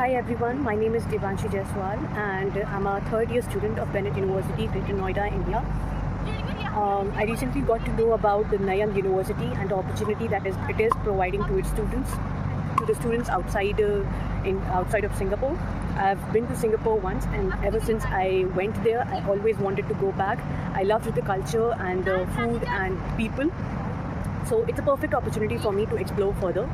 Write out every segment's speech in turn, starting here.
Hi everyone, my name is Devanshi Jaiswal and I'm a third year student of Bennett University, Greater Noida, India. I recently got to know about the Nayang University and the opportunity that it is providing to its students, to the students outside of Singapore. I've been to Singapore once, and ever since I went there, I always wanted to go back. I loved the culture and the food and people. So it's a perfect opportunity for me to explore further.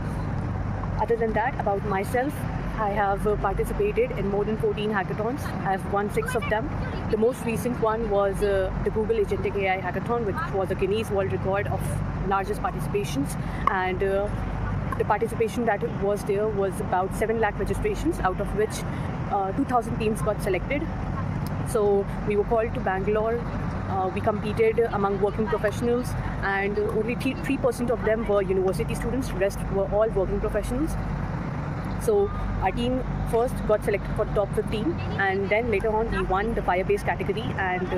Other than that, about myself, I have participated in more than 14 hackathons. I've won 6 of them. The most recent one was the Google Agentic AI Hackathon, which was a Guinness World Record of largest participations. And the participation that was there was about 7 lakh registrations, out of which 2,000 teams got selected. So we were called to Bangalore. We competed among working professionals, and only 3% of them were university students. Rest were all working professionals. So our team first got selected for top 15, and then later on we won the Firebase category and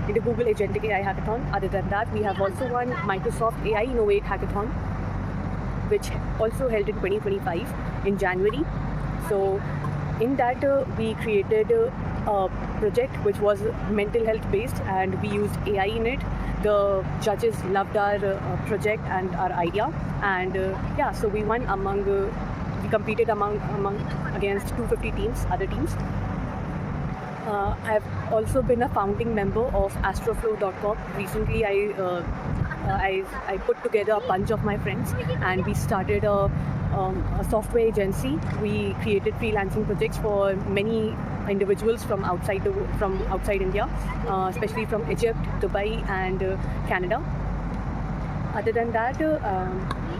in the Google Agentic AI Hackathon. Other than that, we have also won Microsoft AI Innovate Hackathon, which also held in 2025 in January. So in that we created a project which was mental health based, and we used AI in it. The judges loved our project and our idea, and so we won we competed against 250 teams, other teams. I've also been a founding member of Astroflow.com. Recently, I put together a bunch of my friends, and we started a software agency. We created freelancing projects for many individuals from outside India, especially from Egypt, Dubai, and Canada. Other than that,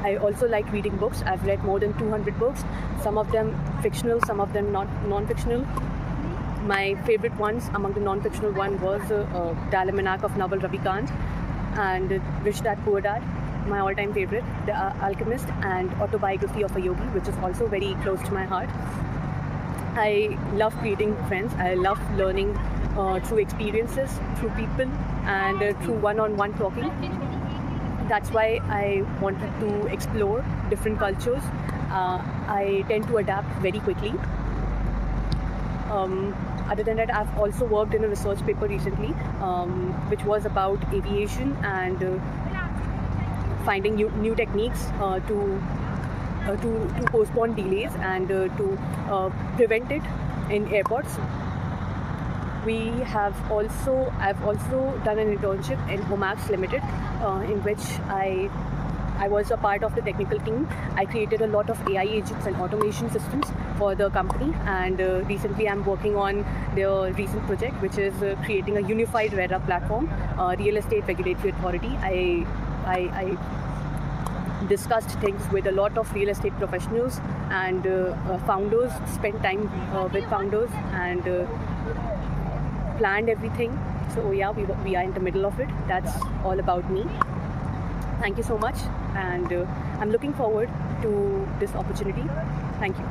I also like reading books. I've read more than 200 books, some of them fictional, some of them non-fictional. My favorite ones among the non-fictional one was The Almanac of Naval Ravikant and Rich Dad Poor Dad. My all-time favorite, The Alchemist, and Autobiography of a Yogi, which is also very close to my heart. I love creating friends. I love learning through experiences, through people, and through one-on-one talking. That's why I wanted to explore different cultures. I tend to adapt very quickly. Other than that, I've also worked in a research paper recently, which was about aviation and finding new techniques to postpone delays and to prevent it in airports. I've also done an internship in Omax Limited, in which I was a part of the technical team. I created a lot of AI agents and automation systems for the company, and recently I'm working on their recent project, which is creating a unified RERA platform, Real Estate Regulatory Authority. I discussed things with a lot of real estate professionals and founders, spent time with founders and planned everything. So yeah, we are in the middle of it. That's all about me. Thank you so much, and I'm looking forward to this opportunity. Thank you.